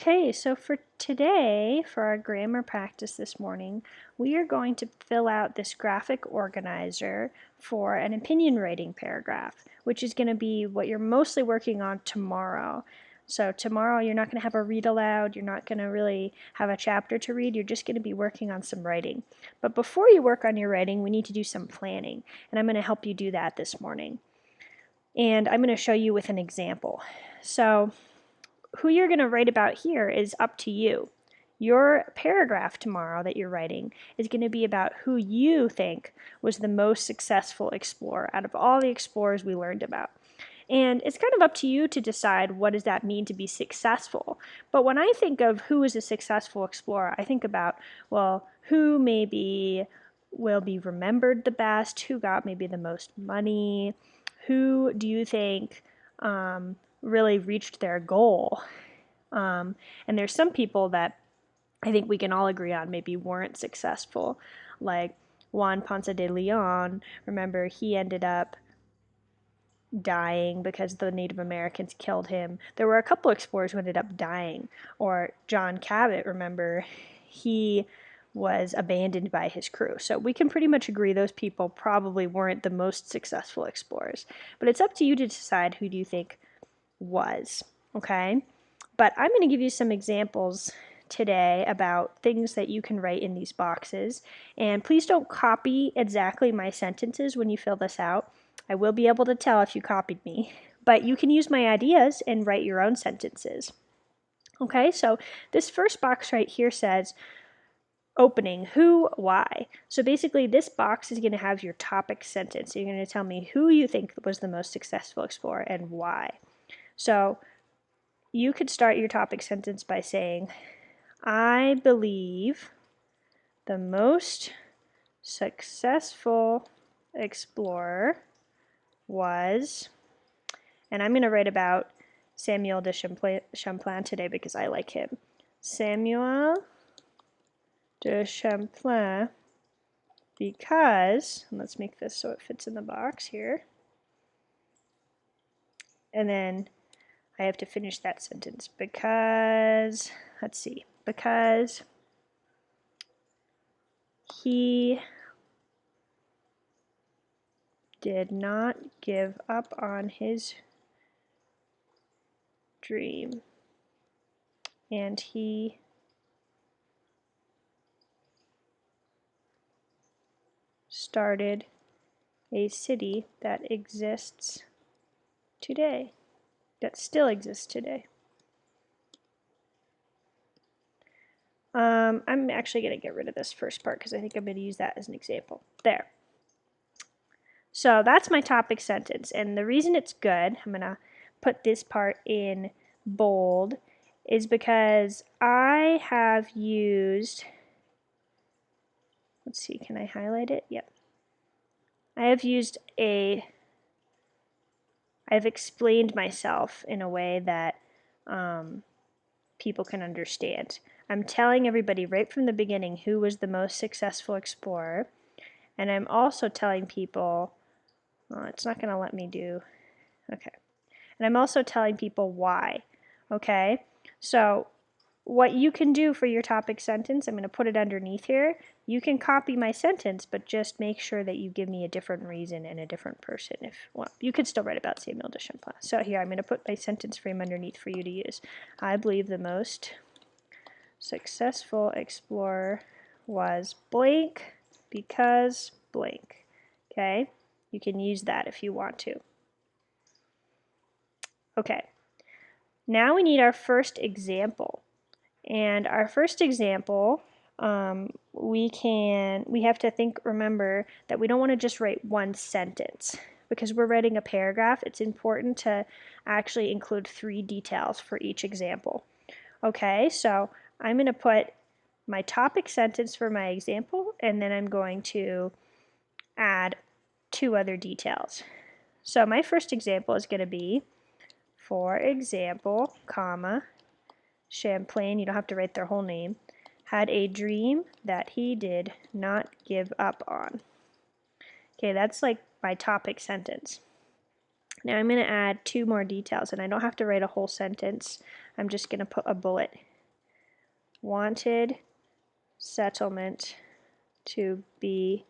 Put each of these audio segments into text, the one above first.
Okay, so for today, for our grammar practice this morning, we are going to fill out this graphic organizer for an opinion writing paragraph, which is going to be what you're mostly working on tomorrow. So tomorrow you're not going to have a read aloud, you're not going to really have a chapter to read, you're just going to be working on some writing. But before you work on your writing, we need to do some planning, and I'm going to help you do that this morning. And I'm going to show you with an example. So who you're going to write about here is up to you. Your paragraph tomorrow that you're writing is going to be about who you think was the most successful explorer out of all the explorers we learned about. And it's kind of up to you to decide what does that mean to be successful. But when I think of who is a successful explorer, I think about, well, who maybe will be remembered the best, who got maybe the most money, who do you think really reached their goal. And there's some people that I think we can all agree on maybe weren't successful, like Juan Ponce de Leon. Remember, he ended up dying because the Native Americans killed him. There were a couple explorers who ended up dying. Or John Cabot, remember, he was abandoned by his crew. So we can pretty much agree those people probably weren't the most successful explorers. But it's up to you to decide who do you think was, okay? But I'm going to give you some examples today about things that you can write in these boxes. And please don't copy exactly my sentences when you fill this out. I will be able to tell if you copied me, but you can use my ideas and write your own sentences. Okay, so this first box right here says opening, who, why. So basically this box is going to have your topic sentence. So you're going to tell me who you think was the most successful explorer and why. So you could start your topic sentence by saying, I believe the most successful explorer was, and I'm going to write about Samuel de Champlain today because I like him. Samuel de Champlain, because, and let's make this so it fits in the box here, and then I have to finish that sentence because, let's see, because he did not give up on his dream, and he started a city that exists today, that still exists today. I'm actually going to get rid of this first part because I think I'm going to use that as an example. There. So that's my topic sentence, and the reason it's good, I'm going to put this part in bold, is because I have used, let's see, can I highlight it? Yep. I've explained myself in a way that people can understand. I'm telling everybody right from the beginning who was the most successful explorer, and I'm also telling people, it's not going to let me do, okay. And I'm also telling people why, okay? So what you can do for your topic sentence, I'm going to put it underneath here. You can copy my sentence, but just make sure that you give me a different reason and a different person. Well, you could still write about Samuel de Champlain. So here, I'm going to put my sentence frame underneath for you to use. I believe the most successful explorer was blank because blank. Okay? You can use that if you want to. Okay. Now we need our first example. And our first example, we have to remember that we don't want to just write one sentence. Because we're writing a paragraph, it's important to actually include 3 details for each example. Okay, so I'm going to put my topic sentence for my example, and then I'm going to add 2 other details. So my first example is going to be, for example, comma, Champlain, you don't have to write their whole name, had a dream that he did not give up on. Okay, that's like my topic sentence. Now I'm going to add 2 more details, and I don't have to write a whole sentence. I'm just going to put a bullet wanted settlement to be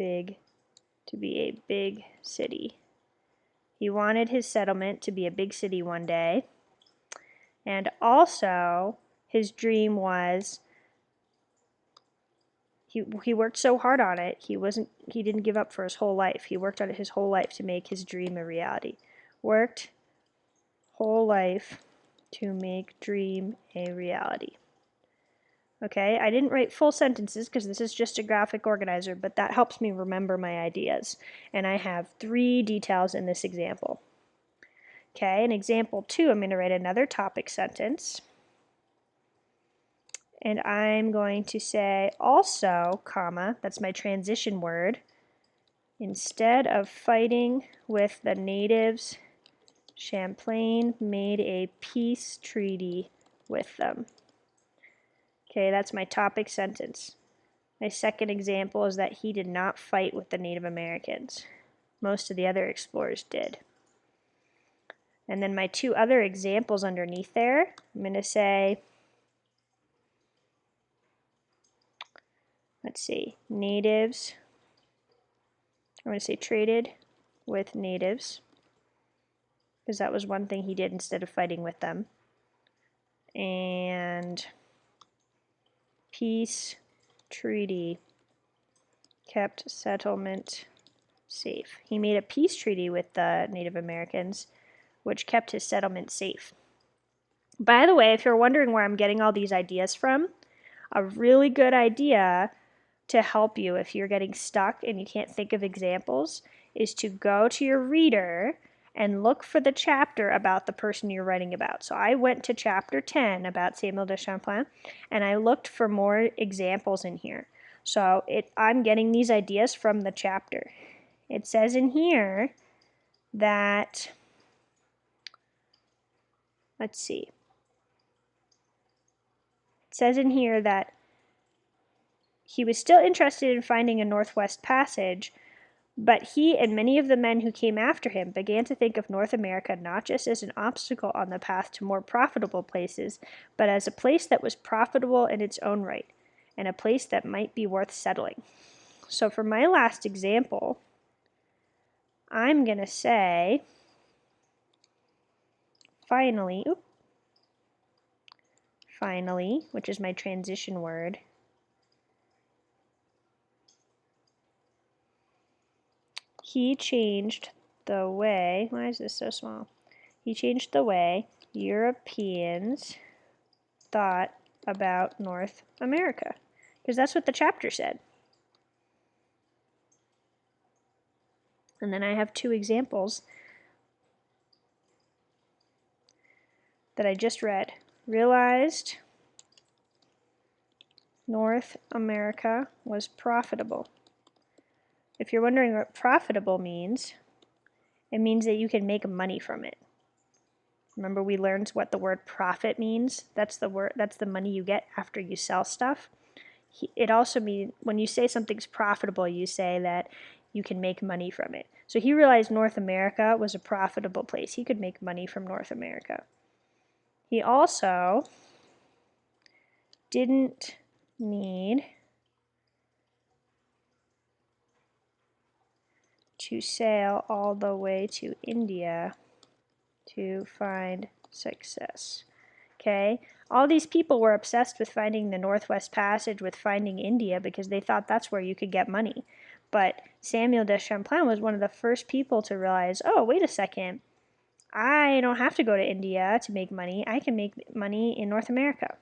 a big city. He wanted his settlement to be a big city one day. And also, his dream was, he worked so hard on it, he didn't give up for his whole life. He worked on it his whole life to make his dream a reality. Worked whole life to make dream a reality. Okay, I didn't write full sentences because this is just a graphic organizer, but that helps me remember my ideas. And I have 3 details in this example. Okay, in example 2, I'm going to write another topic sentence. And I'm going to say also, comma, that's my transition word, instead of fighting with the natives, Champlain made a peace treaty with them. Okay, that's my topic sentence. My second example is that he did not fight with the Native Americans. Most of the other explorers did. And then my 2 other examples underneath there, I'm going to say, let's see, natives. I'm going to say traded with natives, because that was one thing he did instead of fighting with them. And peace treaty kept settlement safe. He made a peace treaty with the Native Americans, which kept his settlement safe. By the way, if you're wondering where I'm getting all these ideas from, a really good idea to help you if you're getting stuck and you can't think of examples is to go to your reader and look for the chapter about the person you're writing about. So I went to chapter 10 about Samuel de Champlain, and I looked for more examples in here. So I'm getting these ideas from the chapter. It says in here that, let's see, it says in here that he was still interested in finding a Northwest Passage, but he and many of the men who came after him began to think of North America not just as an obstacle on the path to more profitable places, but as a place that was profitable in its own right, and a place that might be worth settling. So for my last example, I'm going to say, finally, which is my transition word, he changed the way, why is this so small? He changed the way Europeans thought about North America, because that's what the chapter said. And then I have 2 examples that I just read. Realized North America was profitable. If you're wondering what profitable means, it means that you can make money from it. Remember we learned what the word profit means? That's the money you get after you sell stuff. It also means when you say something's profitable, you say that you can make money from it. So he realized North America was a profitable place. He could make money from North America. He also didn't need to sail all the way to India to find success. Okay, all these people were obsessed with finding the Northwest Passage, with finding India, because they thought that's where you could get money. But Samuel de Champlain was one of the first people to realize, oh, wait a second, I don't have to go to India to make money. I can make money in North America.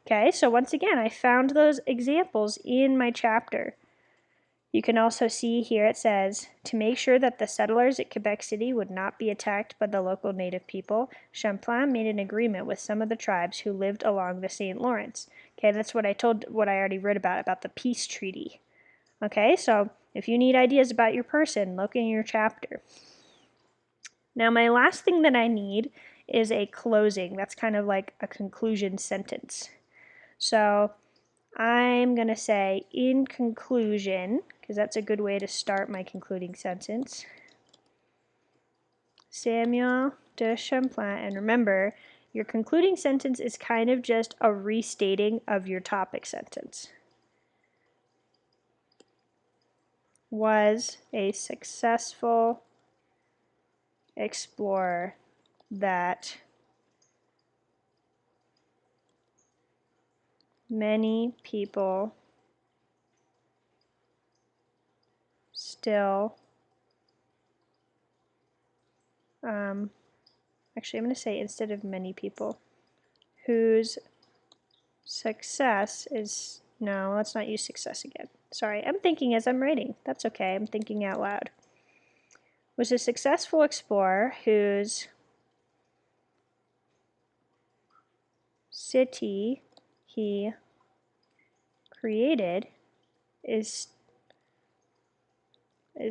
Okay, so once again, I found those examples in my chapter. You can also see here it says, to make sure that the settlers at Quebec City would not be attacked by the local native people, Champlain made an agreement with some of the tribes who lived along the St. Lawrence. Okay, that's what I already wrote about the peace treaty. Okay, so if you need ideas about your person, look in your chapter. Now my last thing that I need is a closing. That's kind of like a conclusion sentence. So I'm going to say, in conclusion, because that's a good way to start my concluding sentence, Samuel de Champlain, and remember, Your concluding sentence is kind of just a restating of your topic sentence. Was a successful explorer that many people still, actually I'm going to say instead of many people, whose success is, no, let's not use success again. Sorry, I'm thinking as I'm writing. That's okay, I'm thinking out loud. Was a successful explorer whose city he created is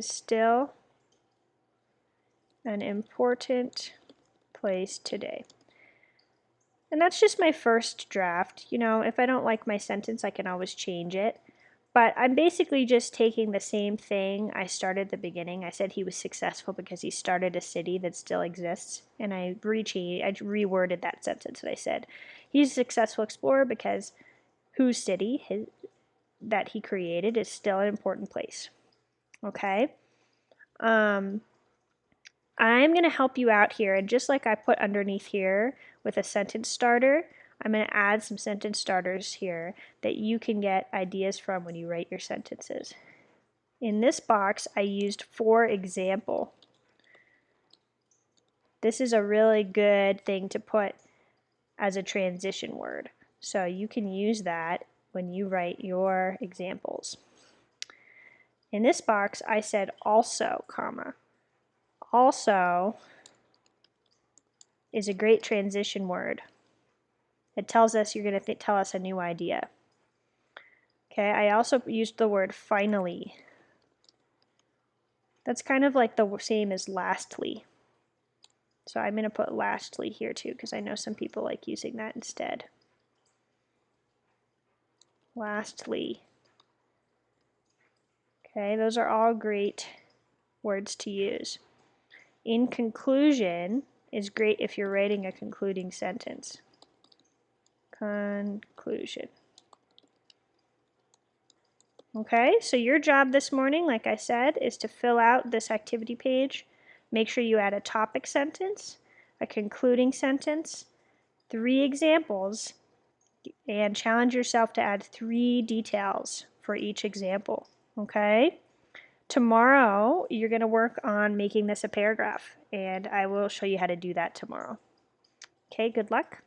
still an important place today. And that's just my first draft. You know, if I don't like my sentence, I can always change it. But I'm basically just taking the same thing I started at the beginning. I said he was successful because he started a city that still exists. And I reworded that sentence and I said, he's a successful explorer because whose city that he created is still an important place. Okay? I'm going to help you out here. And just like I put underneath here with a sentence starter, I'm going to add some sentence starters here that you can get ideas from when you write your sentences. In this box, I used for example. This is a really good thing to put as a transition word. So you can use that when you write your examples. In this box, I said also, comma. Also is a great transition word. It tells us you're going to tell us a new idea. Okay, I also used the word finally. That's kind of like the same as lastly. So I'm going to put lastly here too because I know some people like using that instead. Lastly. Okay, those are all great words to use. In conclusion is great if you're writing a concluding sentence. Conclusion. Okay, so your job this morning, like I said, is to fill out this activity page. Make sure you add a topic sentence, a concluding sentence, 3 examples, and challenge yourself to add 3 details for each example. Okay? Tomorrow, you're going to work on making this a paragraph, and I will show you how to do that tomorrow. Okay, good luck.